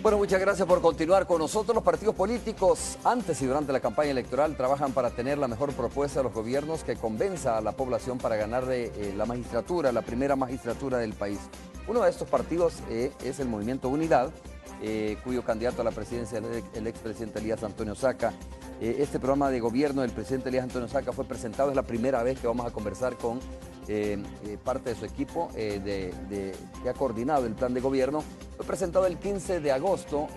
Bueno, muchas gracias por continuar con nosotros. Los partidos políticos, antes y durante la campaña electoral, trabajan para tener la mejor propuesta de los gobiernos que convenza a la población para ganar la magistratura, la primera magistratura del país. Uno de estos partidos es el Movimiento Unidad, cuyo candidato a la presidencia es el expresidente Elías Antonio Saca. Este programa de gobierno del presidente Elías Antonio Saca fue presentado, es la primera vez que vamos a conversar con parte de su equipo que ha coordinado el plan de gobierno. Fue presentado el 15 de agosto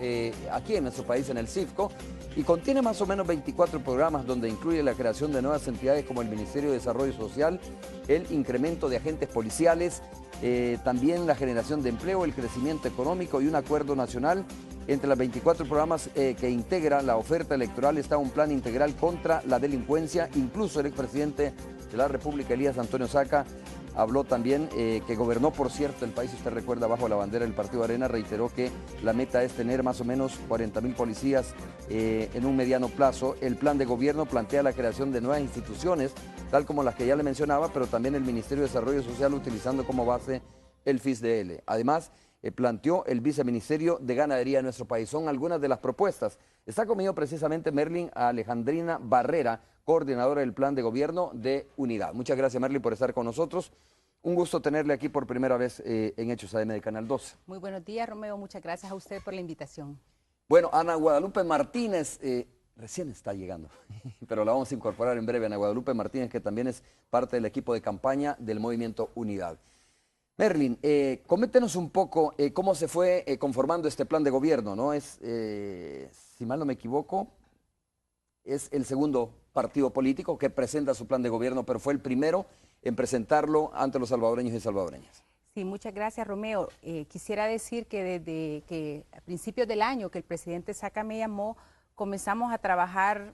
aquí en nuestro país, en el CIFCO, y contiene más o menos 24 programas donde incluye la creación de nuevas entidades como el Ministerio de Desarrollo Social, el incremento de agentes policiales, también la generación de empleo, el crecimiento económico y un acuerdo nacional. Entre los 24 programas que integra la oferta electoral está un plan integral contra la delincuencia. Incluso el expresidente de la República, Elías Antonio Saca, habló también, que gobernó, por cierto, el país, usted recuerda, bajo la bandera del Partido Arena, reiteró que la meta es tener más o menos 40.000 policías en un mediano plazo. El plan de gobierno plantea la creación de nuevas instituciones, tal como las que ya le mencionaba, pero también el Ministerio de Desarrollo Social utilizando como base el FISDL. Además, planteó el viceministerio de Ganadería de nuestro país. Son algunas de las propuestas. Está conmigo precisamente Merlin Alejandrina Barrera, coordinadora del plan de gobierno de Unidad. Muchas gracias, Merlin, por estar con nosotros. Un gusto tenerle aquí por primera vez en Hechos AM de Canal 12. Muy buenos días, Romeo. Muchas gracias a usted por la invitación. Bueno, Ana Guadalupe Martínez recién está llegando, pero la vamos a incorporar en breve. Ana Guadalupe Martínez, que también es parte del equipo de campaña del Movimiento Unidad. Merlin, coméntenos un poco cómo se fue conformando este plan de gobierno, ¿no? Si mal no me equivoco, es el segundo partido político que presenta su plan de gobierno, pero fue el primero en presentarlo ante los salvadoreños y salvadoreñas. Sí, muchas gracias, Romeo. Quisiera decir que desde que a principios del año que el presidente Saca me llamó, comenzamos a trabajar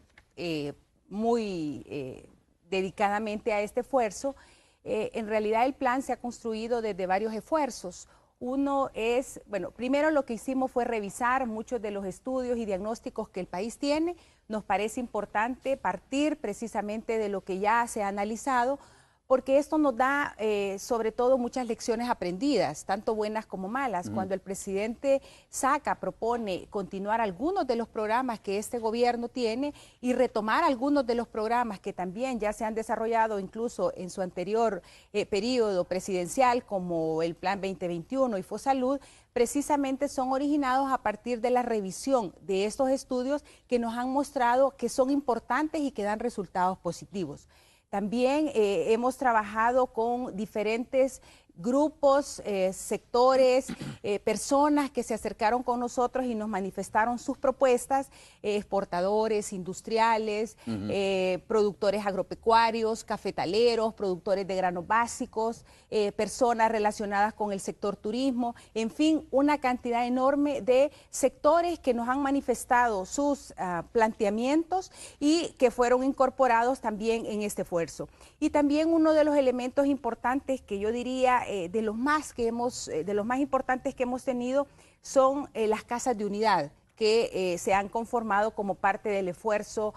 muy dedicadamente a este esfuerzo. En realidad el plan se ha construido desde varios esfuerzos. Uno es, bueno, primero lo que hicimos fue revisar muchos de los estudios y diagnósticos que el país tiene. Nos parece importante partir precisamente de lo que ya se ha analizado, porque esto nos da sobre todo muchas lecciones aprendidas, tanto buenas como malas. Cuando el presidente Saca propone continuar algunos de los programas que este gobierno tiene y retomar algunos de los programas que también ya se han desarrollado incluso en su anterior periodo presidencial, como el Plan 2021 y FOSalud, precisamente son originados a partir de la revisión de estos estudios que nos han mostrado que son importantes y que dan resultados positivos. También hemos trabajado con diferentes grupos, sectores, personas que se acercaron con nosotros y nos manifestaron sus propuestas, exportadores, industriales, productores agropecuarios, cafetaleros, productores de granos básicos, personas relacionadas con el sector turismo, en fin, una cantidad enorme de sectores que nos han manifestado sus planteamientos y que fueron incorporados también en este esfuerzo. Y también uno de los elementos importantes que yo diría de los más importantes que hemos tenido son las casas de unidad que se han conformado como parte del esfuerzo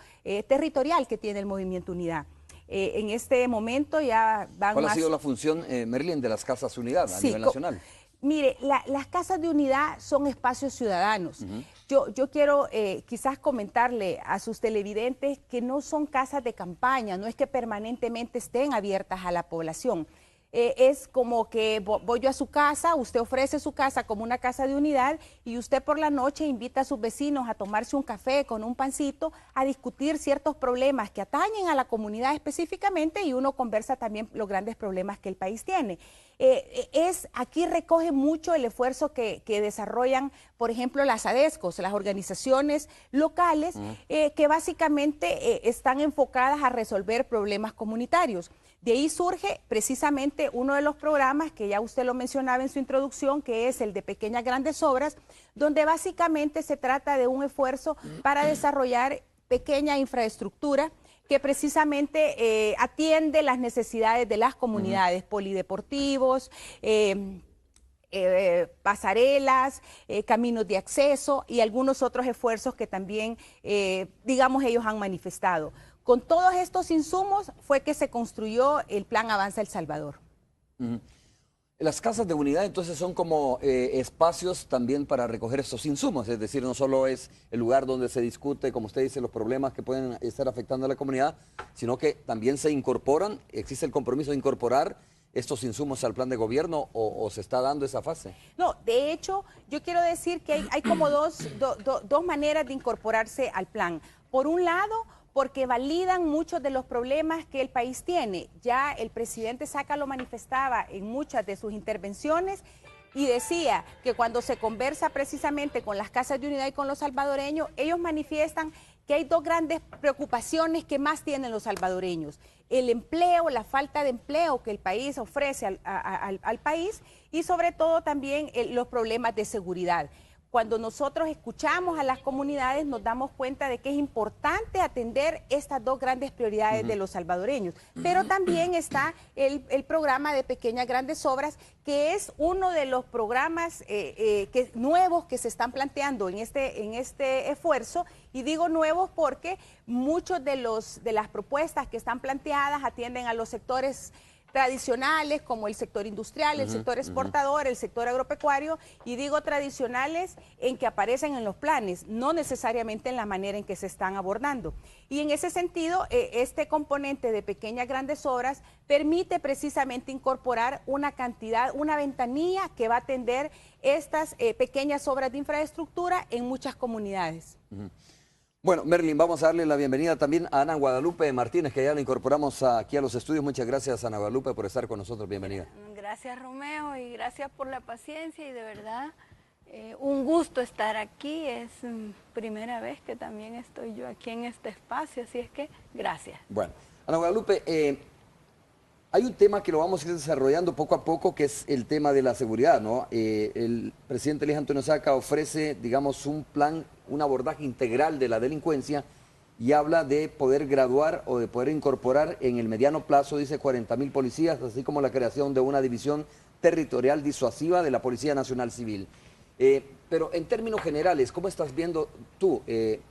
territorial que tiene el Movimiento Unidad. En este momento ya van ¿Cuál ha sido la función, Merlin, de las casas unidad a nivel nacional? Mire, las casas de unidad son espacios ciudadanos. Yo quiero quizás comentarle a sus televidentes que no son casas de campaña, no es que permanentemente estén abiertas a la población. Es como que voy yo a su casa, usted ofrece su casa como una casa de unidad y usted por la noche invita a sus vecinos a tomarse un café con un pancito, a discutir ciertos problemas que atañen a la comunidad específicamente y uno conversa también los grandes problemas que el país tiene. Aquí recoge mucho el esfuerzo que desarrollan, por ejemplo, las ADESCOS, las organizaciones locales, que básicamente están enfocadas a resolver problemas comunitarios. De ahí surge precisamente uno de los programas que ya usted lo mencionaba en su introducción, que es el de Pequeñas Grandes Obras, donde básicamente se trata de un esfuerzo para desarrollar pequeña infraestructura que precisamente atiende las necesidades de las comunidades, polideportivos, pasarelas, caminos de acceso y algunos otros esfuerzos que también, digamos, ellos han manifestado. Con todos estos insumos fue que se construyó el Plan Avanza El Salvador. Las casas de unidad entonces son como espacios también para recoger estos insumos, es decir, no solo es el lugar donde se discute, como usted dice, los problemas que pueden estar afectando a la comunidad, sino que también se incorporan, existe el compromiso de incorporar estos insumos al plan de gobierno o se está dando esa fase. No, de hecho, yo quiero decir que hay como dos maneras de incorporarse al plan. Por un lado, porque validan muchos de los problemas que el país tiene. Ya el presidente Saca lo manifestaba en muchas de sus intervenciones y decía que cuando se conversa precisamente con las casas de unidad y con los salvadoreños, ellos manifiestan que hay dos grandes preocupaciones que más tienen los salvadoreños: el empleo, la falta de empleo que el país ofrece al país, y sobre todo también los problemas de seguridad. Cuando nosotros escuchamos a las comunidades nos damos cuenta de que es importante atender estas dos grandes prioridades de los salvadoreños. Pero también está el programa de pequeñas grandes obras, que es uno de los programas nuevos que se están planteando en este esfuerzo. Y digo nuevos porque muchos de las propuestas que están planteadas atienden a los sectores tradicionales, como el sector industrial, el sector exportador, el sector agropecuario, y digo tradicionales en que aparecen en los planes, no necesariamente en la manera en que se están abordando. Y en ese sentido, este componente de pequeñas grandes obras permite precisamente incorporar una ventanilla que va a atender estas pequeñas obras de infraestructura en muchas comunidades. Bueno, Merlin, vamos a darle la bienvenida también a Ana Guadalupe Martínez, que ya la incorporamos aquí a los estudios. Muchas gracias, Ana Guadalupe, por estar con nosotros. Bienvenida. Gracias, Romeo, y gracias por la paciencia, y de verdad un gusto estar aquí. Es primera vez que también estoy yo aquí en este espacio, así es que gracias. Bueno, Ana Guadalupe, hay un tema que lo vamos a ir desarrollando poco a poco, que es el tema de la seguridad, ¿no? El presidente Elías Antonio Saca ofrece, digamos, un plan, un abordaje integral de la delincuencia y habla de poder graduar o de poder incorporar en el mediano plazo, dice, 40.000 policías, así como la creación de una división territorial disuasiva de la Policía Nacional Civil. Pero en términos generales, ¿cómo estás viendo tú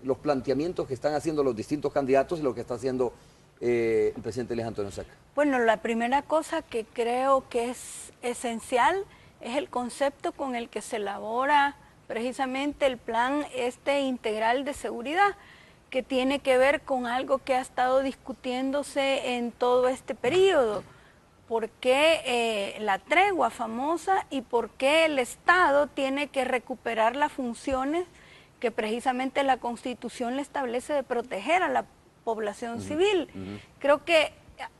los planteamientos que están haciendo los distintos candidatos y lo que está haciendo el presidente Elías Antonio Saca? Bueno, la primera cosa que creo que es esencial es el concepto con el que se elabora precisamente el plan integral de seguridad, que tiene que ver con algo que ha estado discutiéndose en todo este periodo. ¿Por qué la tregua famosa y por qué el Estado tiene que recuperar las funciones que precisamente la Constitución le establece de proteger a la población civil? Creo que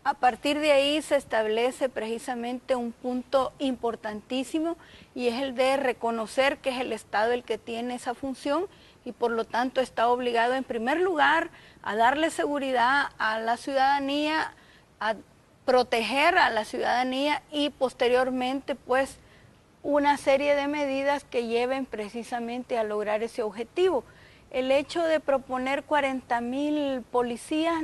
a partir de ahí se establece precisamente un punto importantísimo, y es el de reconocer que es el Estado el que tiene esa función y por lo tanto está obligado en primer lugar a darle seguridad a la ciudadanía, a proteger a la ciudadanía y posteriormente pues una serie de medidas que lleven precisamente a lograr ese objetivo. El hecho de proponer 40.000 policías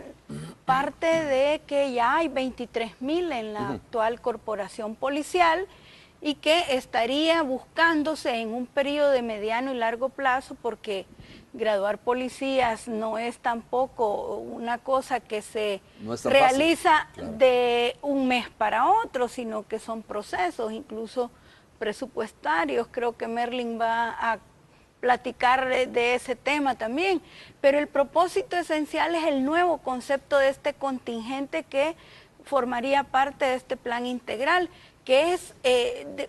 parte de que ya hay 23.000 en la actual corporación policial y que estaría buscándose en un periodo de mediano y largo plazo, porque graduar policías no es tampoco una cosa que se realiza de un mes para otro, sino que son procesos, incluso presupuestarios. Creo que Merlin va a platicar de ese tema también, pero el propósito esencial es el nuevo concepto de este contingente que formaría parte de este plan integral, que es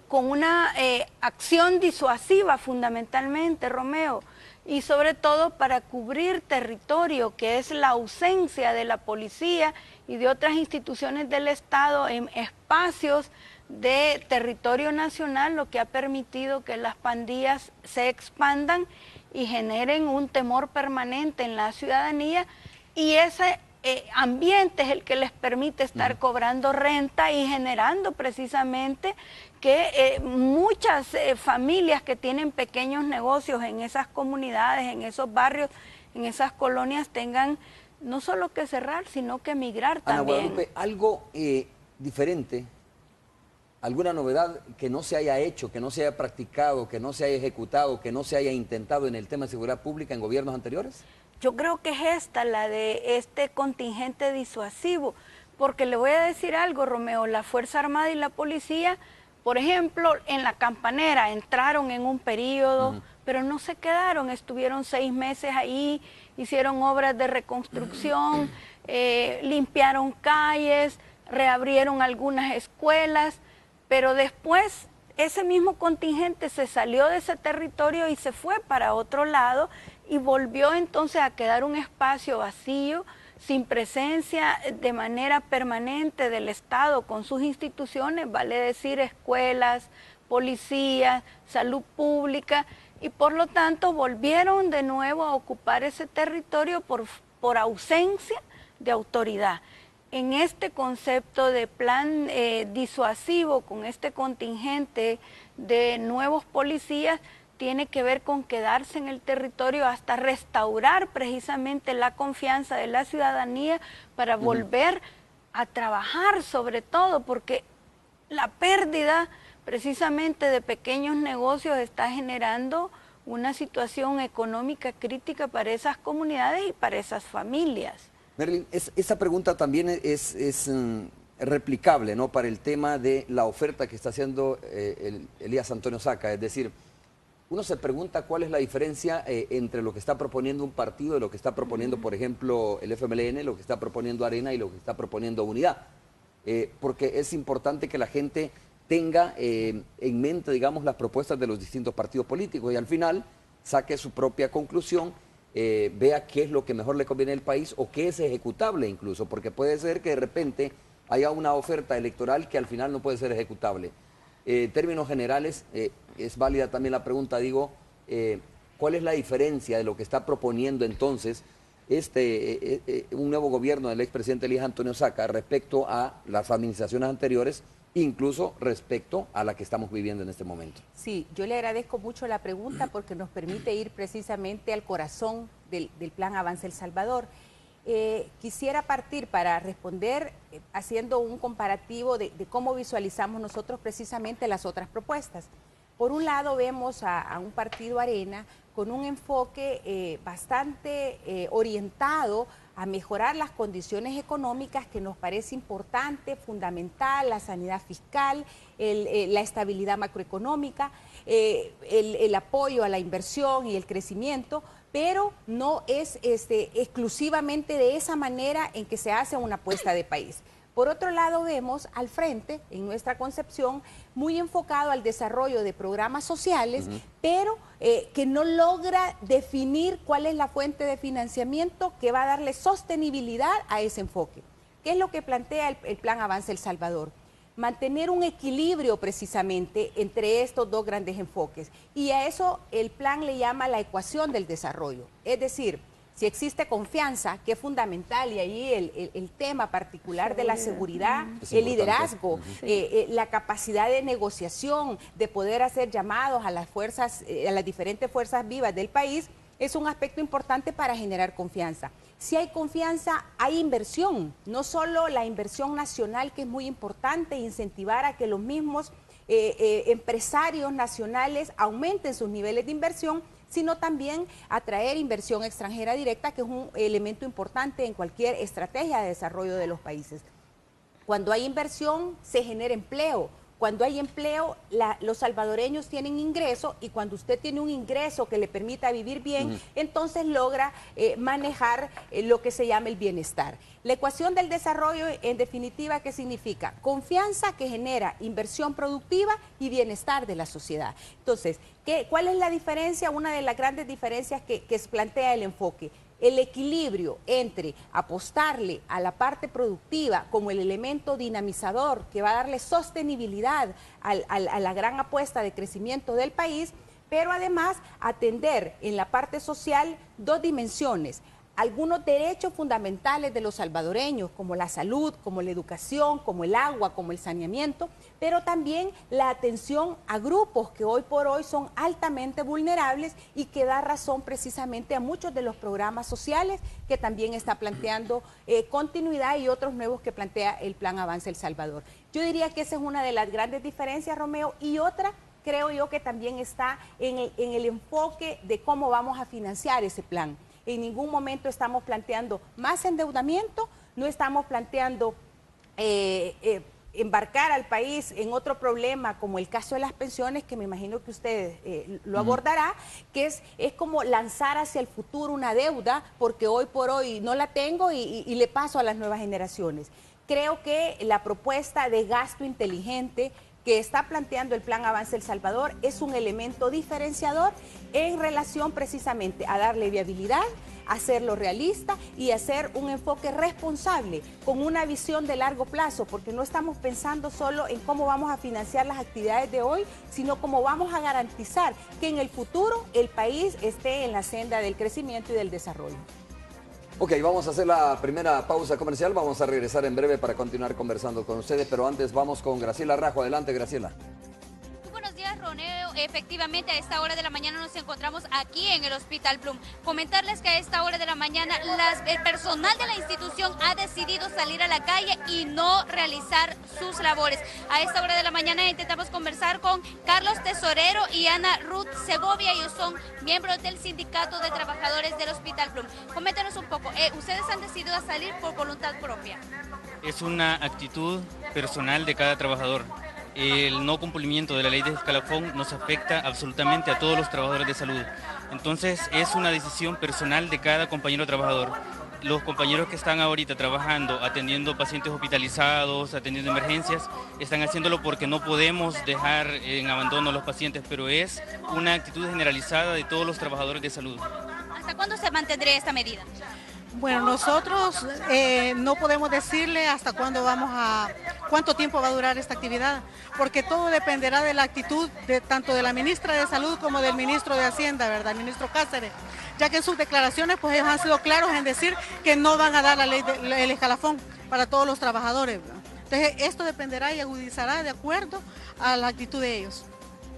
con una acción disuasiva fundamentalmente, Romeo, y sobre todo para cubrir territorio, que es la ausencia de la policía y de otras instituciones del Estado en espacios de territorio nacional, lo que ha permitido que las pandillas se expandan y generen un temor permanente en la ciudadanía, y ese ambiente es el que les permite estar cobrando renta y generando precisamente que muchas familias que tienen pequeños negocios en esas comunidades, en esos barrios, en esas colonias, tengan no solo que cerrar, sino que emigrar también. Ana Guadalupe, algo diferente, alguna novedad que no se haya hecho, que no se haya practicado, que no se haya ejecutado, que no se haya intentado en el tema de seguridad pública en gobiernos anteriores? Yo creo que es esta, la de este contingente disuasivo, porque le voy a decir algo, Romeo, la Fuerza Armada y la Policía Por ejemplo, en La Campanera entraron en un periodo, pero no se quedaron, estuvieron 6 meses ahí, hicieron obras de reconstrucción, limpiaron calles, reabrieron algunas escuelas, pero después ese mismo contingente se salió de ese territorio y se fue para otro lado y volvió entonces a quedar un espacio vacío, sin presencia de manera permanente del Estado con sus instituciones, vale decir escuelas, policías, salud pública, y por lo tanto volvieron de nuevo a ocupar ese territorio por ausencia de autoridad. En este concepto de plan disuasivo con este contingente de nuevos policías, tiene que ver con quedarse en el territorio hasta restaurar precisamente la confianza de la ciudadanía para volver a trabajar, sobre todo porque la pérdida precisamente de pequeños negocios está generando una situación económica crítica para esas comunidades y para esas familias. Merlin, esa pregunta también es replicable, ¿no?, para el tema de la oferta que está haciendo Elías Antonio Saca, es decir, uno se pregunta cuál es la diferencia entre lo que está proponiendo un partido y lo que está proponiendo, por ejemplo, el FMLN, lo que está proponiendo Arena y lo que está proponiendo Unidad. Porque es importante que la gente tenga en mente, digamos, las propuestas de los distintos partidos políticos y al final saque su propia conclusión, vea qué es lo que mejor le conviene al país o qué es ejecutable incluso, porque puede ser que de repente haya una oferta electoral que al final no puede ser ejecutable. En términos generales, es válida también la pregunta, digo, ¿cuál es la diferencia de lo que está proponiendo entonces un nuevo gobierno del expresidente Elías Antonio Saca respecto a las administraciones anteriores, incluso respecto a la que estamos viviendo en este momento? Sí, yo le agradezco mucho la pregunta porque nos permite ir precisamente al corazón del Plan Avance El Salvador. Quisiera partir para responder haciendo un comparativo de cómo visualizamos nosotros precisamente las otras propuestas. Por un lado vemos a un partido Arena con un enfoque bastante orientado a mejorar las condiciones económicas, que nos parece importante, fundamental, la sanidad fiscal, la estabilidad macroeconómica, el apoyo a la inversión y el crecimiento, pero no es exclusivamente de esa manera en que se hace una apuesta de país. Por otro lado, vemos al frente, en nuestra concepción, muy enfocado al desarrollo de programas sociales, pero que no logra definir cuál es la fuente de financiamiento que va a darle sostenibilidad a ese enfoque. ¿Qué es lo que plantea el Plan Avance El Salvador? Mantener un equilibrio precisamente entre estos dos grandes enfoques. Y a eso el plan le llama la ecuación del desarrollo. Es decir, si existe confianza, que es fundamental, y ahí el tema particular de la seguridad, el liderazgo, la capacidad de negociación, de poder hacer llamados a las fuerzas, a las diferentes fuerzas vivas del país, es un aspecto importante para generar confianza. Si hay confianza, hay inversión, no solo la inversión nacional, que es muy importante, incentivar a que los mismos empresarios nacionales aumenten sus niveles de inversión, sino también atraer inversión extranjera directa, que es un elemento importante en cualquier estrategia de desarrollo de los países. Cuando hay inversión, se genera empleo. Cuando hay empleo, los salvadoreños tienen ingreso, y cuando usted tiene un ingreso que le permita vivir bien, entonces logra manejar lo que se llama el bienestar. La ecuación del desarrollo, en definitiva, ¿qué significa? Confianza que genera inversión productiva y bienestar de la sociedad. Entonces, ¿cuál es la diferencia? Una de las grandes diferencias que plantea el enfoque: el equilibrio entre apostarle a la parte productiva como el elemento dinamizador que va a darle sostenibilidad a la gran apuesta de crecimiento del país, pero además atender en la parte social dos dimensiones: algunos derechos fundamentales de los salvadoreños, como la salud, como la educación, como el agua, como el saneamiento, pero también la atención a grupos que hoy por hoy son altamente vulnerables y que da razón precisamente a muchos de los programas sociales que también está planteando continuidad, y otros nuevos que plantea el Plan Avance El Salvador. Yo diría que esa es una de las grandes diferencias, Romeo, y otra creo yo que también está en el enfoque de cómo vamos a financiar ese plan. En ningún momento estamos planteando más endeudamiento, no estamos planteando embarcar al país en otro problema como el caso de las pensiones, que me imagino que usted lo abordará, que es como lanzar hacia el futuro una deuda, porque hoy por hoy no la tengo y le paso a las nuevas generaciones. Creo que la propuesta de gasto inteligente que está planteando el Plan Avance El Salvador es un elemento diferenciador en relación precisamente a darle viabilidad, hacerlo realista y hacer un enfoque responsable con una visión de largo plazo, porque no estamos pensando solo en cómo vamos a financiar las actividades de hoy, sino cómo vamos a garantizar que en el futuro el país esté en la senda del crecimiento y del desarrollo. Ok, vamos a hacer la primera pausa comercial, vamos a regresar en breve para continuar conversando con ustedes, pero antes vamos con Graciela Rajo. Adelante, Graciela. Buenos días, Roneo. Efectivamente, a esta hora de la mañana nos encontramos aquí en el Hospital Bloom. Comentarles que a esta hora de la mañana el personal de la institución ha decidido salir a la calle y no realizar sus labores. A esta hora de la mañana intentamos conversar con Carlos Tesorero y Ana Ruth Segovia. Ellos son miembros del Sindicato de Trabajadores del Hospital Bloom. Coméntanos un poco, ¿ustedes han decidido salir por voluntad propia? Es una actitud personal de cada trabajador. El no cumplimiento de la ley de escalafón nos afecta absolutamente a todos los trabajadores de salud. Entonces es una decisión personal de cada compañero trabajador. Los compañeros que están ahorita trabajando, atendiendo pacientes hospitalizados, atendiendo emergencias, están haciéndolo porque no podemos dejar en abandono a los pacientes, pero es una actitud generalizada de todos los trabajadores de salud. ¿Hasta cuándo se mantendría esta medida? Bueno, nosotros no podemos decirle hasta cuánto tiempo va a durar esta actividad, porque todo dependerá de la actitud tanto de la ministra de Salud como del ministro de Hacienda, ¿verdad? El ministro Cáceres, ya que en sus declaraciones pues ellos han sido claros en decir que no van a dar el escalafón para todos los trabajadores, ¿verdad? Entonces esto dependerá y agudizará de acuerdo a la actitud de ellos.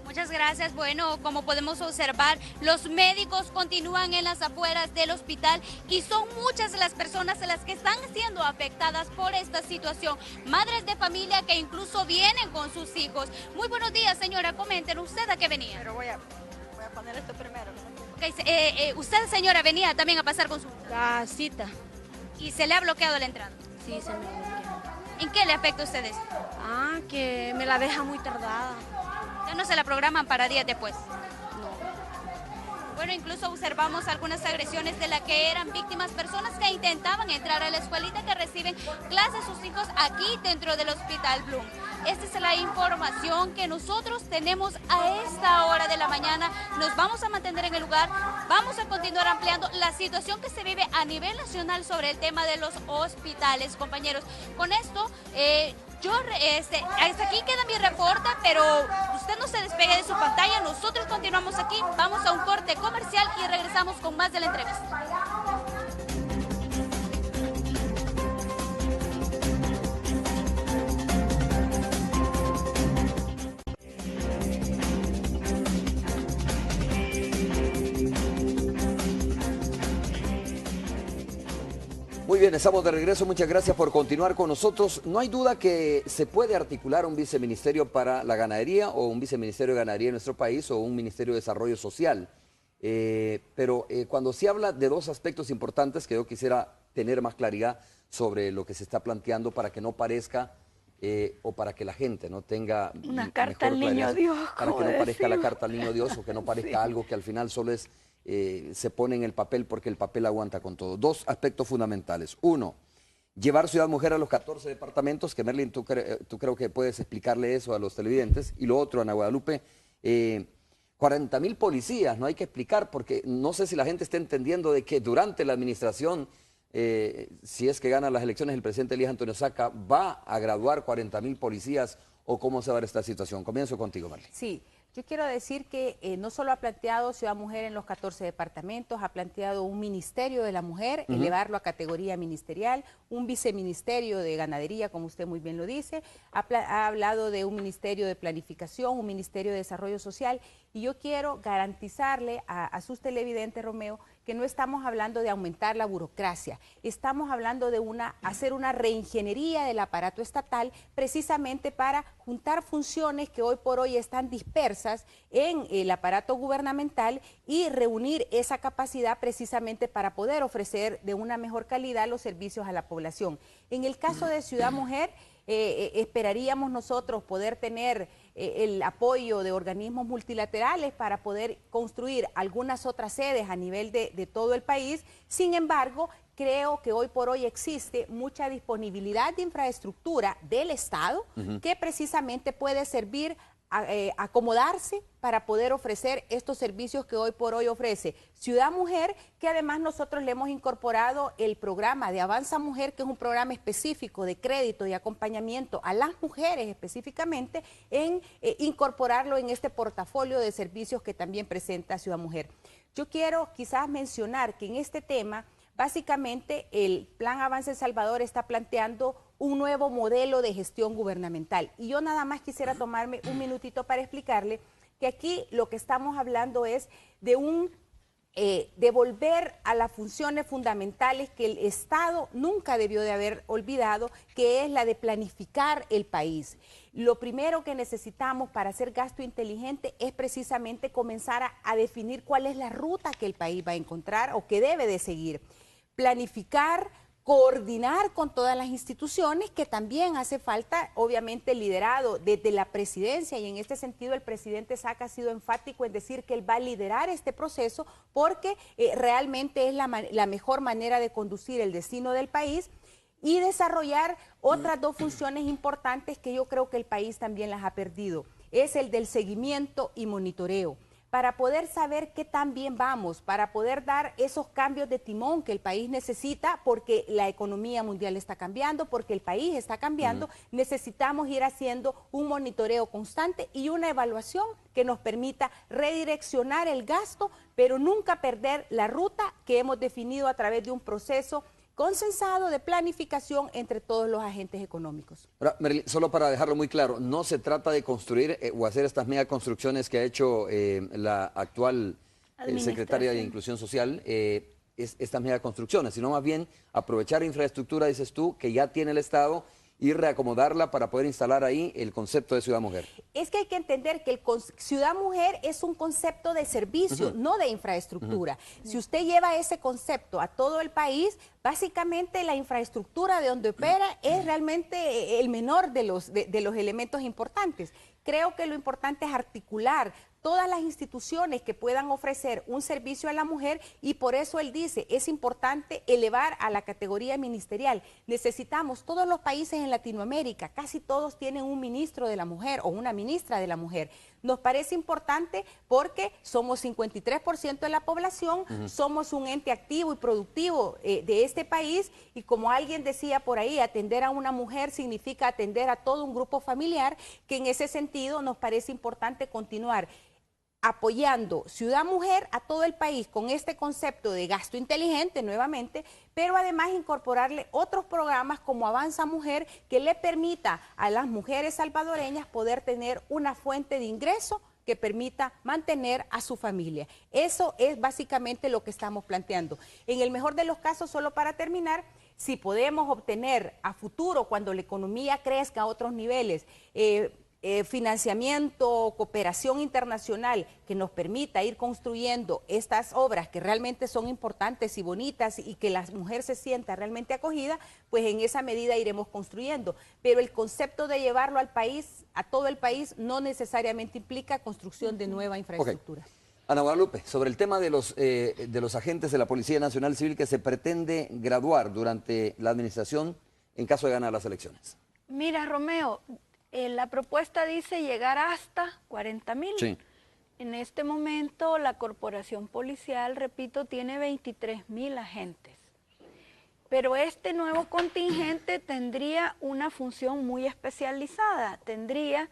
Muchas gracias. Bueno, como podemos observar, los médicos continúan en las afueras del hospital y son muchas las personas las que están siendo afectadas por esta situación. Madres de familia que incluso vienen con sus hijos. Muy buenos días, señora. Comenten, ¿usted a qué venía? Pero voy a poner esto primero. Okay, usted, señora, venía también a pasar con su cita. ¿Y se le ha bloqueado la entrada? Sí, se me bloqueó. ¿En qué le afecta a usted esto? Que me la deja muy tardada. ¿Ya no se la programan para días después? No. Bueno, incluso observamos algunas agresiones de las que eran víctimas personas que intentaban entrar a la escuelita que reciben clases sus hijos aquí dentro del Hospital Bloom. Esta es la información que nosotros tenemos a esta hora de la mañana. Nos vamos a mantener en el lugar, vamos a continuar ampliando la situación que se vive a nivel nacional sobre el tema de los hospitales, compañeros. Con esto, hasta aquí queda mi reporte, pero usted no se despegue de su pantalla, nosotros continuamos aquí, vamos a un corte comercial y regresamos con más de la entrevista. Muy bien, estamos de regreso. Muchas gracias por continuar con nosotros. No hay duda que se puede articular un viceministerio para la ganadería o un viceministerio de ganadería en nuestro país o un ministerio de desarrollo social. Pero cuando se habla de dos aspectos importantes que yo quisiera tener más claridad sobre lo que se está planteando para que no parezca o para que la gente no tenga una carta al niño Dios, para que no parezca la carta al niño Dios o que no parezca algo que al final solo es se pone en el papel porque el papel aguanta con todo. Dos aspectos fundamentales. Uno, llevar Ciudad Mujer a los 14 departamentos, que Merlin, tú creo que puedes explicarle eso a los televidentes. Y lo otro, Ana Guadalupe, 40,000 policías, no hay que explicar porque no sé si la gente está entendiendo de que durante la administración, si es que gana las elecciones el presidente Elías Antonio Saca, va a graduar 40,000 policías o cómo se va a ver esta situación. Comienzo contigo, Merlin. Sí. Yo quiero decir que no solo ha planteado Ciudad Mujer en los 14 departamentos, ha planteado un ministerio de la mujer, elevarlo a categoría ministerial, un viceministerio de ganadería, como usted muy bien lo dice, ha hablado de un ministerio de planificación, un ministerio de desarrollo social Y yo quiero garantizarle a sus televidentes, Romeo, que no estamos hablando de aumentar la burocracia, estamos hablando de hacer una reingeniería del aparato estatal precisamente para juntar funciones que hoy por hoy están dispersas en el aparato gubernamental y reunir esa capacidad precisamente para poder ofrecer de una mejor calidad los servicios a la población. En el caso de Ciudad Mujer, esperaríamos nosotros poder tener el apoyo de organismos multilaterales para poder construir algunas otras sedes a nivel de todo el país. Sin embargo, creo que hoy por hoy existe mucha disponibilidad de infraestructura del Estado que precisamente puede servir acomodarse para poder ofrecer estos servicios que hoy por hoy ofrece Ciudad Mujer, que además nosotros le hemos incorporado el programa de Avanza Mujer, que es un programa específico de crédito y acompañamiento a las mujeres específicamente, en incorporarlo en este portafolio de servicios que también presenta Ciudad Mujer. Yo quiero quizás mencionar que en este tema, básicamente el Plan Avanza El Salvador está planteando un nuevo modelo de gestión gubernamental. Y yo nada más quisiera tomarme un minutito para explicarle que aquí lo que estamos hablando es de devolver a las funciones fundamentales que el Estado nunca debió de haber olvidado, que es la de planificar el país. Lo primero que necesitamos para hacer gasto inteligente es precisamente comenzar a definir cuál es la ruta que el país va a encontrar o que debe de seguir. Planificar, coordinar con todas las instituciones, que también hace falta, obviamente, liderado desde la presidencia, y en este sentido el presidente Saca ha sido enfático en decir que él va a liderar este proceso porque realmente es la mejor manera de conducir el destino del país y desarrollar otras dos funciones importantes que yo creo que el país también las ha perdido. Es el del seguimiento y monitoreo, para poder saber qué tan bien vamos, para poder dar esos cambios de timón que el país necesita, porque la economía mundial está cambiando, porque el país está cambiando, necesitamos ir haciendo un monitoreo constante y una evaluación que nos permita redireccionar el gasto, pero nunca perder la ruta que hemos definido a través de un proceso consensado de planificación entre todos los agentes económicos. Ahora, Merly, solo para dejarlo muy claro, no se trata de construir o hacer estas megaconstrucciones que ha hecho la actual secretaria de Inclusión Social, estas megaconstrucciones, sino más bien aprovechar infraestructura, dices tú, que ya tiene el Estado, y reacomodarla para poder instalar ahí el concepto de Ciudad Mujer. Es que hay que entender que el Ciudad Mujer es un concepto de servicio, no de infraestructura. Si usted lleva ese concepto a todo el país, básicamente la infraestructura de donde opera es realmente el menor de los elementos importantes. Creo que lo importante es articular todas las instituciones que puedan ofrecer un servicio a la mujer, y por eso él dice, es importante elevar a la categoría ministerial. Necesitamos, todos los países en Latinoamérica, casi todos tienen un ministro de la mujer o una ministra de la mujer. Nos parece importante porque somos 53% de la población, somos un ente activo y productivo de este país, y como alguien decía por ahí, atender a una mujer significa atender a todo un grupo familiar, que en ese sentido nos parece importante continuar apoyando Ciudad Mujer a todo el país con este concepto de gasto inteligente nuevamente, pero además incorporarle otros programas como Avanza Mujer, que le permita a las mujeres salvadoreñas poder tener una fuente de ingreso que permita mantener a su familia. Eso es básicamente lo que estamos planteando. En el mejor de los casos, solo para terminar, si podemos obtener a futuro, cuando la economía crezca a otros niveles, financiamiento, cooperación internacional que nos permita ir construyendo estas obras que realmente son importantes y bonitas y que la mujer se sienta realmente acogida, pues en esa medida iremos construyendo. Pero el concepto de llevarlo al país, a todo el país, no necesariamente implica construcción de nueva infraestructura. Okay. Ana Guadalupe, sobre el tema de los agentes de la Policía Nacional Civil que se pretende graduar durante la administración en caso de ganar las elecciones. Mira, Romeo, la propuesta dice llegar hasta 40,000. Sí. En este momento la corporación policial, repito, tiene 23,000 agentes. Pero este nuevo contingente tendría una función muy especializada. Tendría,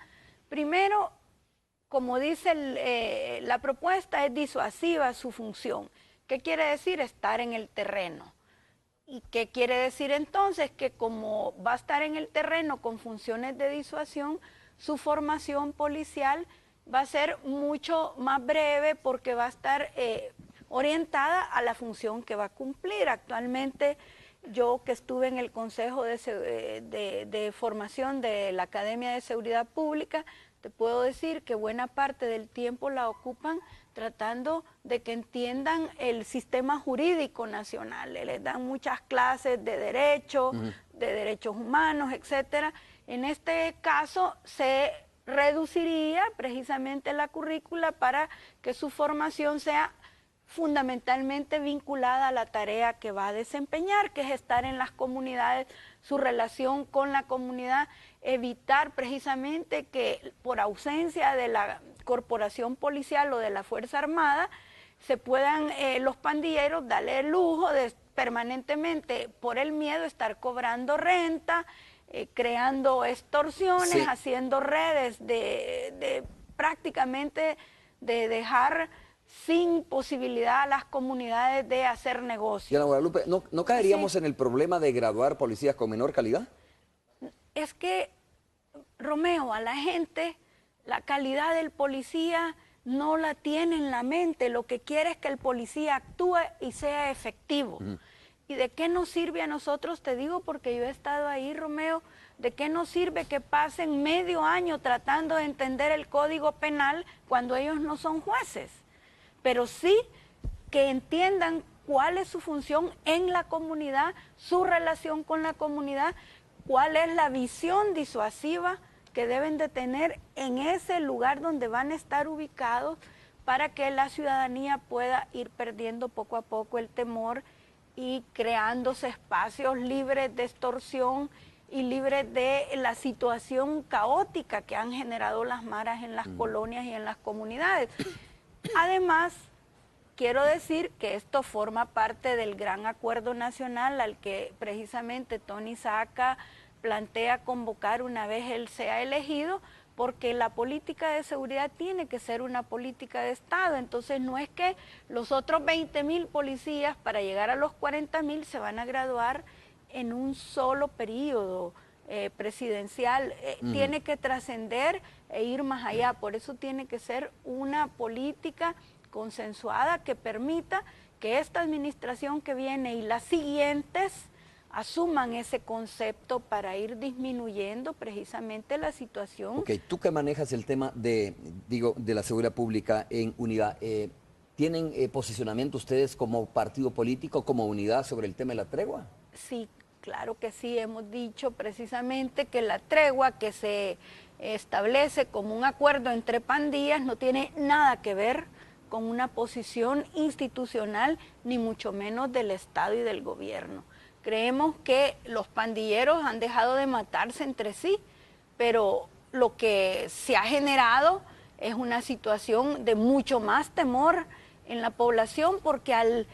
primero, como dice la propuesta, es disuasiva su función. ¿Qué quiere decir? Estar en el terreno. ¿Y qué quiere decir entonces? Que como va a estar en el terreno con funciones de disuasión, su formación policial va a ser mucho más breve porque va a estar orientada a la función que va a cumplir. Actualmente, yo que estuve en el Consejo de Formación de la Academia de Seguridad Pública, te puedo decir que buena parte del tiempo la ocupan tratando de que entiendan el sistema jurídico nacional. Les dan muchas clases de derecho, de derechos humanos, etcétera. En este caso se reduciría precisamente la currícula para que su formación sea fundamentalmente vinculada a la tarea que va a desempeñar, que es estar en las comunidades, su relación con la comunidad, evitar precisamente que por ausencia de la corporación policial o de la Fuerza Armada se puedan los pandilleros darle el lujo de permanentemente, por el miedo, estar cobrando renta, creando extorsiones, haciendo redes de prácticamente de dejar sin posibilidad a las comunidades de hacer negocios. Diana Guadalupe, ¿no caeríamos en el problema de graduar policías con menor calidad? Es que, Romeo, a la gente la calidad del policía no la tiene en la mente. Lo que quiere es que el policía actúe y sea efectivo. ¿Y de qué nos sirve a nosotros? Te digo porque yo he estado ahí, Romeo. ¿De qué nos sirve que pasen medio año tratando de entender el Código Penal cuando ellos no son jueces? Pero sí que entiendan cuál es su función en la comunidad, su relación con la comunidad, cuál es la visión disuasiva que deben de tener en ese lugar donde van a estar ubicados para que la ciudadanía pueda ir perdiendo poco a poco el temor y creándose espacios libres de extorsión y libres de la situación caótica que han generado las maras en las colonias y en las comunidades. Además, quiero decir que esto forma parte del gran acuerdo nacional al que precisamente Tony Saca plantea convocar una vez él sea elegido, porque la política de seguridad tiene que ser una política de Estado. Entonces no es que los otros 20.000 policías para llegar a los 40.000 se van a graduar en un solo periodo presidencial. Tiene que trascender e ir más allá. Por eso tiene que ser una política consensuada que permita que esta administración que viene y las siguientes asuman ese concepto para ir disminuyendo precisamente la situación. Ok, tú que manejas el tema de la seguridad pública en unidad, ¿tienen posicionamiento ustedes como partido político, como unidad sobre el tema de la tregua? Sí, claro que sí, hemos dicho precisamente que la tregua que se establece como un acuerdo entre pandillas no tiene nada que ver con una posición institucional, ni mucho menos del Estado y del gobierno. Creemos que los pandilleros han dejado de matarse entre sí, pero lo que se ha generado es una situación de mucho más temor en la población, porque al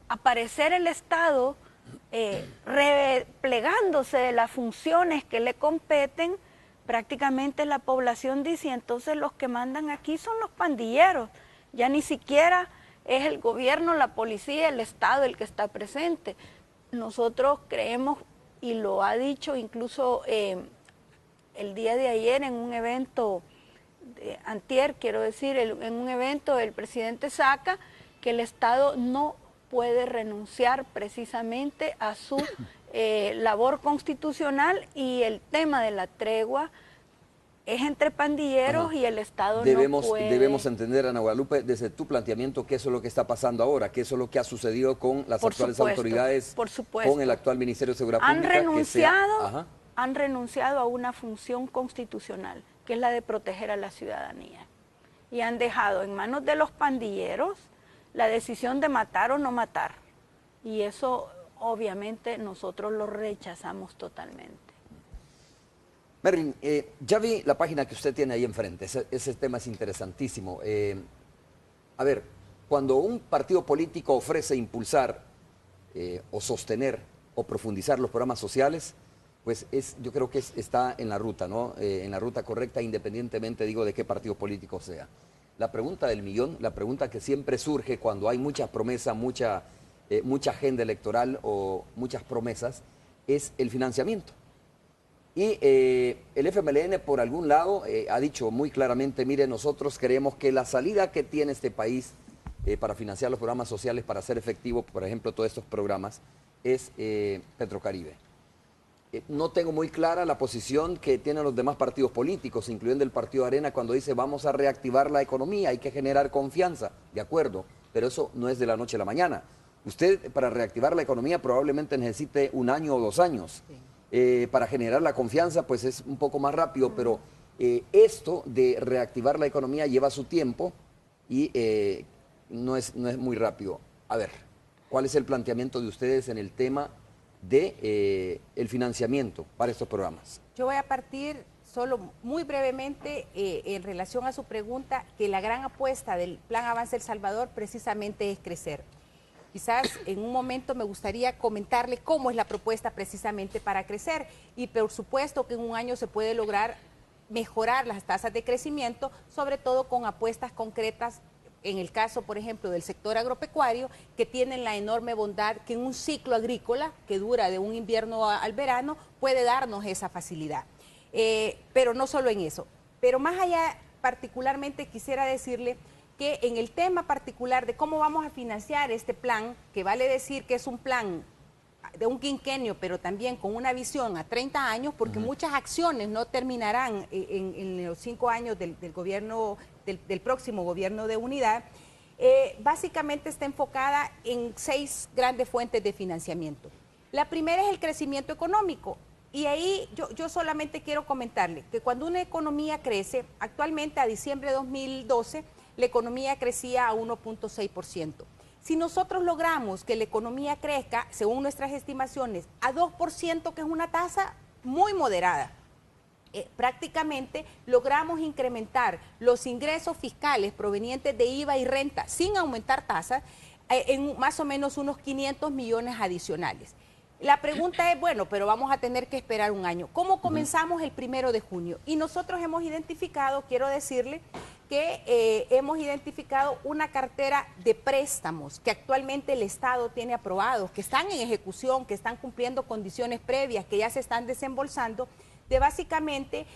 aparecer el Estado replegándose de las funciones que le competen, prácticamente la población dice, entonces los que mandan aquí son los pandilleros, ya ni siquiera es el gobierno, la policía, el Estado el que está presente. Nosotros creemos, y lo ha dicho incluso el día de ayer en un evento, antier quiero decir, en un evento del presidente Saca, que el Estado no puede renunciar precisamente a su labor constitucional, y el tema de la tregua es entre pandilleros y el Estado no puede. Debemos entender, Ana Guadalupe, desde tu planteamiento, que eso es lo que está pasando ahora, que eso es lo que ha sucedido con las actuales autoridades, con el actual Ministerio de Seguridad Pública. Han renunciado a una función constitucional, que es la de proteger a la ciudadanía. Y han dejado en manos de los pandilleros la decisión de matar o no matar. Y eso, obviamente, nosotros lo rechazamos totalmente. Merlin, ya vi la página que usted tiene ahí enfrente, ese tema es interesantísimo. A ver, cuando un partido político ofrece impulsar o sostener o profundizar los programas sociales, pues yo creo que está en la ruta, ¿no? En la ruta correcta, independientemente, digo, de qué partido político sea. La pregunta del millón, la pregunta que siempre surge cuando hay muchas promesas, mucha agenda electoral o muchas promesas, es el financiamiento. Y el FMLN, por algún lado, ha dicho muy claramente, mire, nosotros creemos que la salida que tiene este país para financiar los programas sociales, para hacer efectivo, por ejemplo, todos estos programas, es Petrocaribe. No tengo muy clara la posición que tienen los demás partidos políticos, incluyendo el Partido Arena, cuando dice vamos a reactivar la economía, hay que generar confianza. De acuerdo, pero eso no es de la noche a la mañana. Usted, para reactivar la economía, probablemente necesite 1 año o 2 años. Para generar la confianza, pues es un poco más rápido, pero esto de reactivar la economía lleva su tiempo y no es muy rápido. A ver, ¿cuál es el planteamiento de ustedes en el tema de el financiamiento para estos programas? Yo voy a partir solo muy brevemente en relación a su pregunta, que la gran apuesta del Plan Avance El Salvador precisamente es crecer. Quizás en un momento me gustaría comentarle cómo es la propuesta precisamente para crecer, y por supuesto que en 1 año se puede lograr mejorar las tasas de crecimiento, sobre todo con apuestas concretas. En el caso, por ejemplo, del sector agropecuario, que tienen la enorme bondad que en un ciclo agrícola que dura de un invierno al verano puede darnos esa facilidad. Pero no solo en eso. Pero más allá, particularmente quisiera decirle que en el tema particular de cómo vamos a financiar este plan, que vale decir que es un plan de un quinquenio, pero también con una visión a 30 años, porque muchas acciones no terminarán en los 5 años del gobierno, del próximo gobierno de unidad, básicamente está enfocada en 6 grandes fuentes de financiamiento. La primera es el crecimiento económico, y ahí yo solamente quiero comentarle que cuando una economía crece, actualmente a diciembre de 2012, la economía crecía a 1.6%. Si nosotros logramos que la economía crezca, según nuestras estimaciones, a 2%, que es una tasa muy moderada, prácticamente logramos incrementar los ingresos fiscales provenientes de IVA y renta sin aumentar tasas en más o menos unos 500 millones adicionales. La pregunta es, bueno, pero vamos a tener que esperar 1 año. ¿Cómo comenzamos el 1 de junio? Y nosotros hemos identificado, quiero decirle, que hemos identificado una cartera de préstamos que actualmente el Estado tiene aprobados, que están en ejecución, que están cumpliendo condiciones previas, que ya se están desembolsando, de básicamente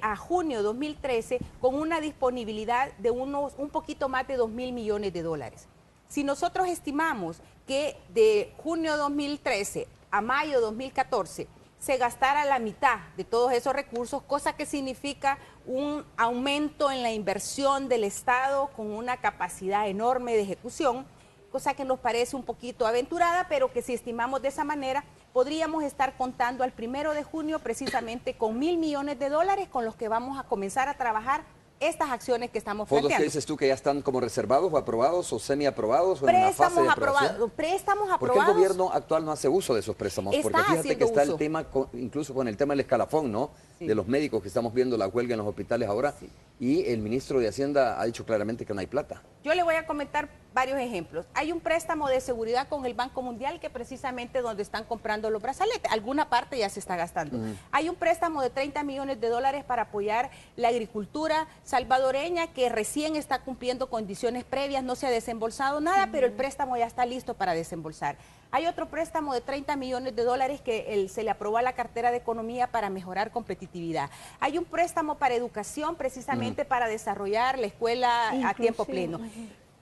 a junio de 2013 con una disponibilidad de un poquito más de 2.000 millones de dólares. Si nosotros estimamos que de junio de 2013 a mayo de 2014 se gastara la mitad de todos esos recursos, cosa que significa un aumento en la inversión del Estado con una capacidad enorme de ejecución, cosa que nos parece un poquito aventurada, pero que si estimamos de esa manera, podríamos estar contando al 1 de junio precisamente con 1.000 millones de dólares con los que vamos a comenzar a trabajar estas acciones que estamos planteando. ¿Fondos que dices tú que ya están como reservados o aprobados o semiaprobados o en una fase de aprobación? Préstamos aprobados. ¿Por qué el gobierno actual no hace uso de esos préstamos? Porque fíjate que está el tema, incluso con el tema del escalafón, ¿no? Sí. De los médicos que estamos viendo la huelga en los hospitales ahora, sí. Y el ministro de Hacienda ha dicho claramente que no hay plata. Yo le voy a comentar varios ejemplos. Hay un préstamo de seguridad con el Banco Mundial, que precisamente donde están comprando los brazaletes, alguna parte ya se está gastando. Hay un préstamo de 30 millones de dólares para apoyar la agricultura salvadoreña, que recién está cumpliendo condiciones previas, no se ha desembolsado nada, pero el préstamo ya está listo para desembolsar. Hay otro préstamo de 30 millones de dólares que se le aprobó a la cartera de economía para mejorar competitividad. Hay un préstamo para educación, precisamente para desarrollar la escuela a tiempo pleno.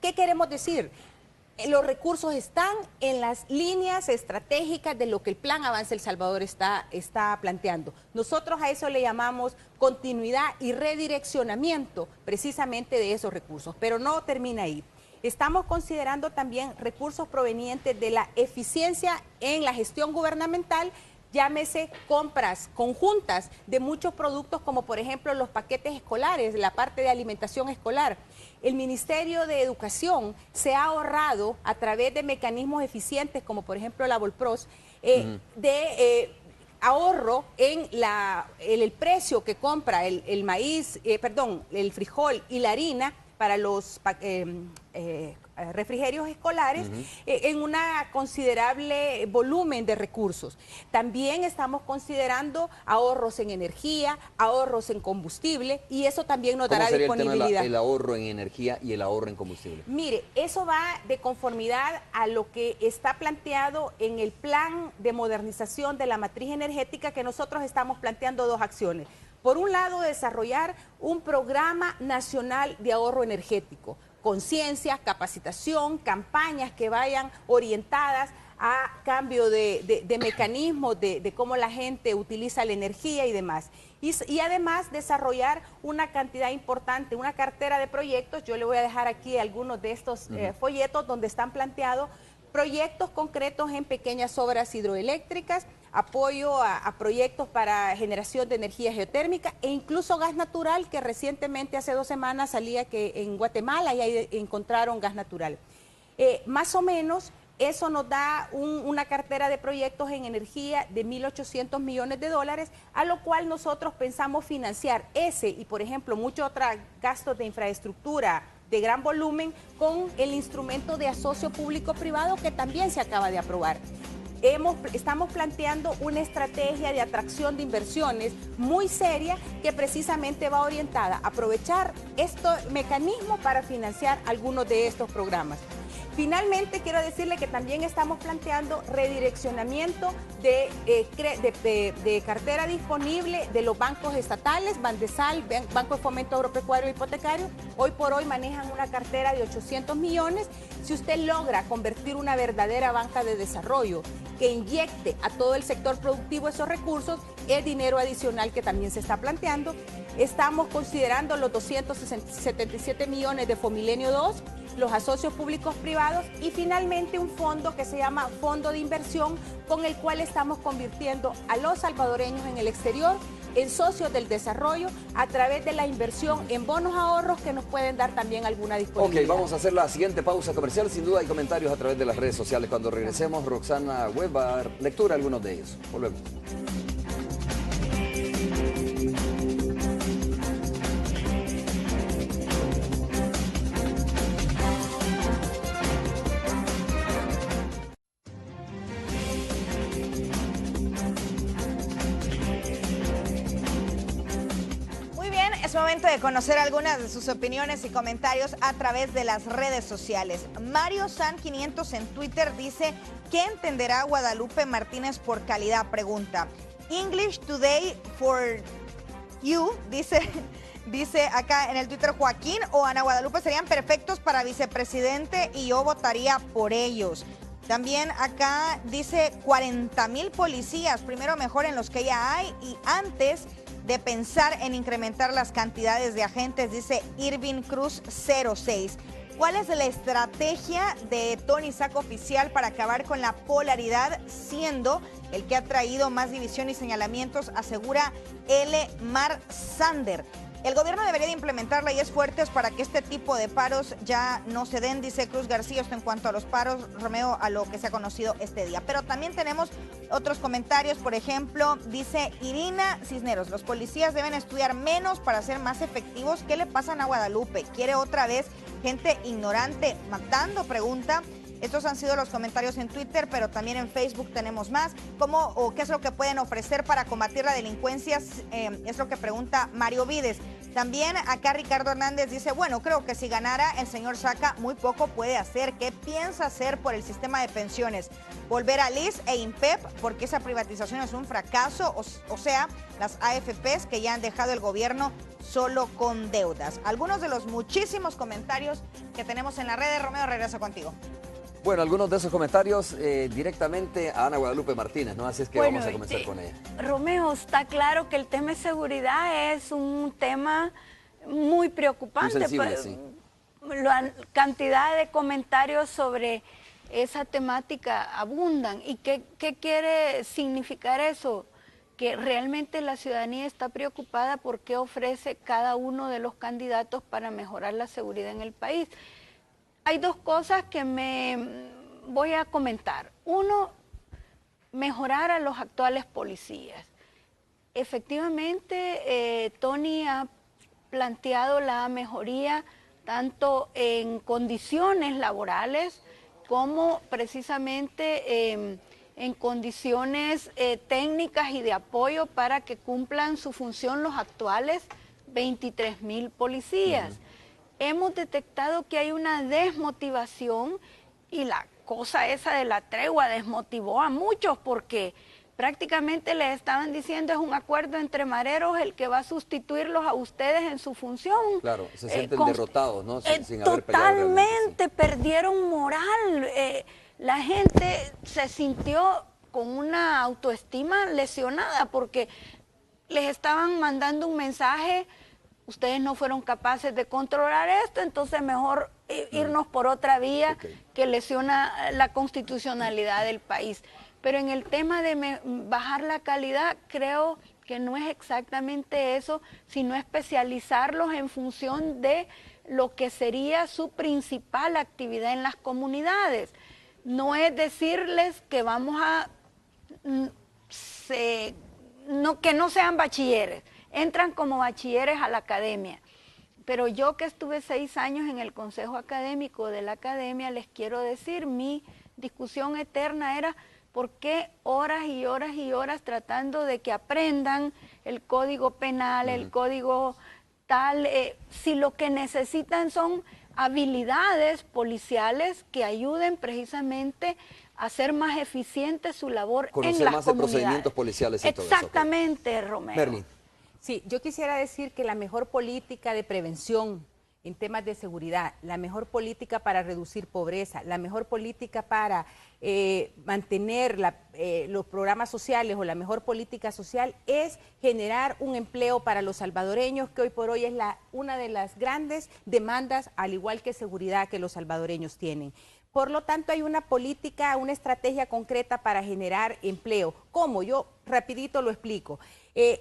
¿Qué queremos decir? Los recursos están en las líneas estratégicas de lo que el Plan Avance El Salvador está planteando. Nosotros a eso le llamamos continuidad y redireccionamiento precisamente de esos recursos, pero no termina ahí. Estamos considerando también recursos provenientes de la eficiencia en la gestión gubernamental, llámese compras conjuntas de muchos productos, como por ejemplo los paquetes escolares, la parte de alimentación escolar. El Ministerio de Educación se ha ahorrado a través de mecanismos eficientes, como por ejemplo la Volpros, ahorro en el precio que compra el maíz, el frijol y la harina para los refrigerios escolares en una considerable volumen de recursos. También estamos considerando ahorros en energía, ahorros en combustible, y eso también nos dará disponibilidad. ¿Cómo sería el ahorro en energía y el ahorro en combustible? Mire, eso va de conformidad a lo que está planteado en el plan de modernización de la matriz energética, que nosotros estamos planteando dos acciones. Por un lado, desarrollar un programa nacional de ahorro energético, conciencia, capacitación, campañas que vayan orientadas a cambio de mecanismos de cómo la gente utiliza la energía y demás. Y además desarrollar una cantidad importante, una cartera de proyectos. Yo le voy a dejar aquí algunos de estos folletos donde están planteados proyectos concretos en pequeñas obras hidroeléctricas, apoyo a proyectos para generación de energía geotérmica e incluso gas natural, que recientemente, hace 2 semanas, salía que en Guatemala ya encontraron gas natural. Más o menos eso nos da una cartera de proyectos en energía de 1.800 millones de dólares, a lo cual nosotros pensamos financiar ese y, por ejemplo, muchos otros gastos de infraestructura de gran volumen con el instrumento de asocio público-privado que también se acaba de aprobar. Estamos planteando una estrategia de atracción de inversiones muy seria que precisamente va orientada a aprovechar estos mecanismos para financiar algunos de estos programas. Finalmente, quiero decirle que también estamos planteando redireccionamiento de cartera disponible de los bancos estatales, Bandesal, Banco de Fomento Agropecuario e Hipotecario. Hoy por hoy manejan una cartera de 800 millones. Si usted logra convertir una verdadera banca de desarrollo que inyecte a todo el sector productivo esos recursos, es dinero adicional que también se está planteando. Estamos considerando los 277 millones de Fomilenio 2, los asocios públicos privados y finalmente un fondo que se llama Fondo de Inversión, con el cual estamos convirtiendo a los salvadoreños en el exterior en socios del desarrollo a través de la inversión en bonos ahorros que nos pueden dar también alguna disponibilidad. Ok, vamos a hacer la siguiente pausa comercial. Sin duda hay comentarios a través de las redes sociales. Cuando regresemos, Roxana Webb va a dar lectura a algunos de ellos. Volvemos. Es momento de conocer algunas de sus opiniones y comentarios a través de las redes sociales. Mario San 500 en Twitter dice: ¿qué entenderá Guadalupe Martínez por calidad? Pregunta. English Today for You dice acá en el Twitter: Joaquín o Ana Guadalupe serían perfectos para vicepresidente y yo votaría por ellos. También acá dice 40,000 policías, primero mejoren los que ya hay y antes de pensar en incrementar las cantidades de agentes, dice Irving Cruz 06. ¿Cuál es la estrategia de Tony Saco oficial para acabar con la polaridad, siendo el que ha traído más división y señalamientos? Asegura L. Mar Sander. El gobierno debería de implementar leyes fuertes para que este tipo de paros ya no se den, dice Cruz García. Esto en cuanto a los paros, Romeo, a lo que se ha conocido este día. Pero también tenemos otros comentarios. Por ejemplo, dice Irina Cisneros: los policías deben estudiar menos para ser más efectivos. ¿Qué le pasa a Guadalupe? ¿Quiere otra vez gente ignorante matando? Pregunta. Estos han sido los comentarios en Twitter, pero también en Facebook tenemos más. ¿Cómo o qué es lo que pueden ofrecer para combatir la delincuencia? Es lo que pregunta Mario Vides. También acá Ricardo Hernández dice: bueno, creo que si ganara el señor Saca, muy poco puede hacer. ¿Qué piensa hacer por el sistema de pensiones? Volver a LIS e INPEP, porque esa privatización es un fracaso. O sea, las AFPs que ya han dejado el gobierno solo con deudas. Algunos de los muchísimos comentarios que tenemos en las redes. Romeo, regreso contigo. Bueno, algunos de esos comentarios directamente a Ana Guadalupe Martínez, ¿no? Así es que vamos a comenzar con ella. Romeo, está claro que el tema de seguridad es un tema muy preocupante. Muy sensible, sí. La cantidad de comentarios sobre esa temática abundan. ¿Y qué quiere significar eso? Que realmente la ciudadanía está preocupada por qué ofrece cada uno de los candidatos para mejorar la seguridad en el país. Hay dos cosas que me voy a comentar. Uno, mejorar a los actuales policías. Efectivamente, Tony ha planteado la mejoría tanto en condiciones laborales como precisamente en condiciones técnicas y de apoyo para que cumplan su función los actuales 23.000 policías. Hemos detectado que hay una desmotivación y la cosa esa de la tregua desmotivó a muchos porque prácticamente les estaban diciendo es un acuerdo entre mareros el que va a sustituirlos a ustedes en su función. Claro, se sienten derrotados, ¿no? Sin haber peleado totalmente, perdieron moral. La gente se sintió con una autoestima lesionada porque les estaban mandando un mensaje: ustedes no fueron capaces de controlar esto, entonces mejor irnos por otra vía que lesiona la constitucionalidad del país. Pero en el tema de bajar la calidad, creo que no es exactamente eso, sino especializarlos en función de lo que sería su principal actividad en las comunidades. No es decirles que vamos a... que no sean bachilleres. Entran como bachilleres a la academia. Pero yo que estuve 6 años en el Consejo Académico de la Academia, les quiero decir, mi discusión eterna era por qué horas y horas y horas tratando de que aprendan el código penal, el código tal, si lo que necesitan son habilidades policiales que ayuden precisamente a hacer más eficiente su labor en las comunidades. Conocer más de procedimientos policiales y todo eso. Exactamente, Romero. Merly. Sí, yo quisiera decir que la mejor política de prevención en temas de seguridad, la mejor política para reducir pobreza, la mejor política para mantener los programas sociales o la mejor política social es generar un empleo para los salvadoreños, que hoy por hoy es una de las grandes demandas, al igual que seguridad, que los salvadoreños tienen. Por lo tanto, hay una política, una estrategia concreta para generar empleo. ¿Cómo? Yo rapidito lo explico.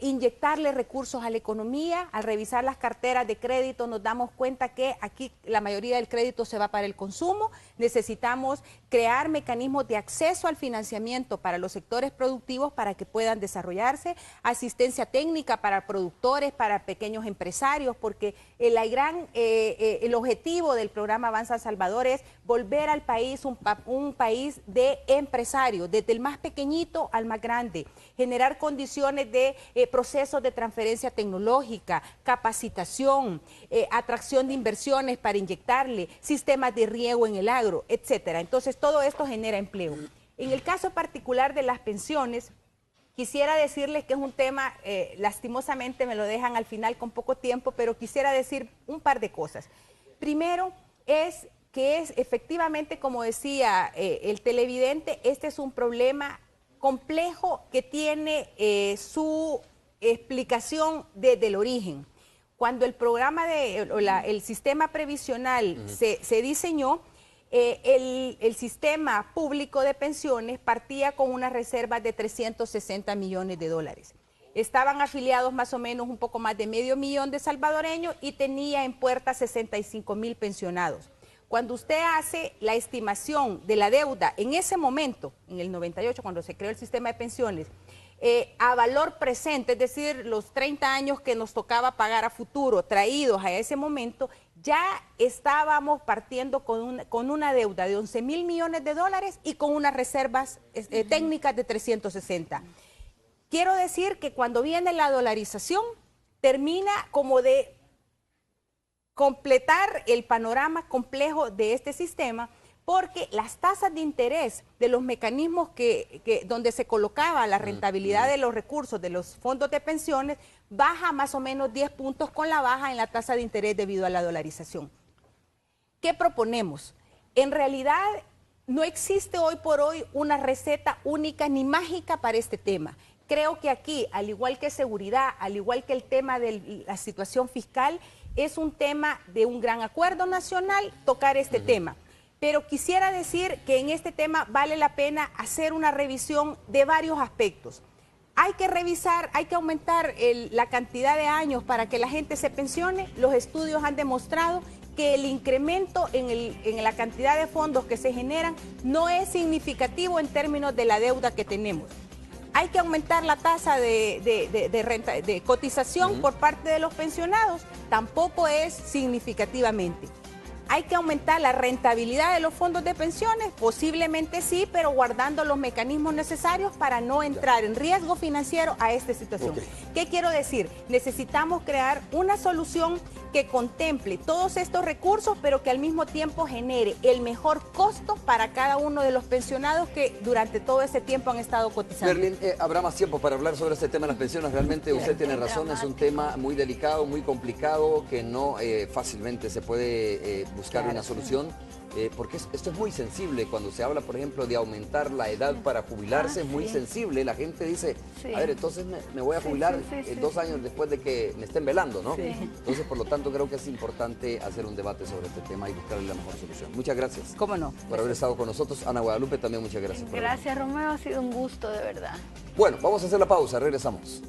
Inyectarle recursos a la economía. Al revisar las carteras de crédito nos damos cuenta que aquí la mayoría del crédito se va para el consumo. Necesitamos crear mecanismos de acceso al financiamiento para los sectores productivos para que puedan desarrollarse, asistencia técnica para productores, para pequeños empresarios, porque el objetivo del programa Avanza Salvador es volver al país un país de empresarios, desde el más pequeñito al más grande, generar condiciones de procesos de transferencia tecnológica, capacitación, atracción de inversiones para inyectarle, sistemas de riego en el agro, etcétera. Entonces, todo esto genera empleo. En el caso particular de las pensiones, quisiera decirles que es un tema, lastimosamente me lo dejan al final con poco tiempo, pero quisiera decir un par de cosas. Primero, es que es efectivamente, como decía el televidente, este es un problema complejo que tiene su explicación desde el origen. Cuando el programa el sistema previsional se diseñó, el sistema público de pensiones partía con unas reservas de 360 millones de dólares. Estaban afiliados más o menos un poco más de 500,000 de salvadoreños y tenía en puerta 65,000 pensionados. Cuando usted hace la estimación de la deuda en ese momento, en el 98, cuando se creó el sistema de pensiones, a valor presente, es decir, los 30 años que nos tocaba pagar a futuro, traídos a ese momento, ya estábamos partiendo con una deuda de 11,000 millones de dólares y con unas reservas técnicas de 360. Quiero decir que cuando viene la dolarización, termina como de completar el panorama complejo de este sistema, porque las tasas de interés de los mecanismos donde se colocaba la rentabilidad de los recursos de los fondos de pensiones baja más o menos 10 puntos con la baja en la tasa de interés debido a la dolarización. ¿Qué proponemos? En realidad no existe hoy por hoy una receta única ni mágica para este tema. Creo que aquí, al igual que seguridad, al igual que el tema de la situación fiscal, es un tema de un gran acuerdo nacional tocar este tema. Pero quisiera decir que en este tema vale la pena hacer una revisión de varios aspectos. Hay que revisar, hay que aumentar la cantidad de años para que la gente se pensione. Los estudios han demostrado que el incremento en la cantidad de fondos que se generan no es significativo en términos de la deuda que tenemos. Hay que aumentar la tasa de cotización por parte de los pensionados, tampoco es significativamente. Hay que aumentar la rentabilidad de los fondos de pensiones, posiblemente sí, pero guardando los mecanismos necesarios para no entrar en riesgo financiero a esta situación. ¿Qué quiero decir? Necesitamos crear una solución que contemple todos estos recursos, pero que al mismo tiempo genere el mejor costo para cada uno de los pensionados que durante todo ese tiempo han estado cotizando. Merlin, habrá más tiempo para hablar sobre este tema de las pensiones. Realmente usted tiene razón, es un tema muy delicado, muy complicado, que no fácilmente se puede buscar una solución. Porque esto es muy sensible. Cuando se habla, por ejemplo, de aumentar la edad para jubilarse, es muy sensible. La gente dice, a ver, entonces me voy a jubilar 2 años después de que me estén velando, ¿no? Entonces, por lo tanto, creo que es importante hacer un debate sobre este tema y buscarle la mejor solución. Muchas gracias. ¿Cómo no? Por haber estado con nosotros. Ana Guadalupe, también muchas gracias. Gracias, Romeo, ha sido un gusto, de verdad. Bueno, vamos a hacer la pausa, regresamos.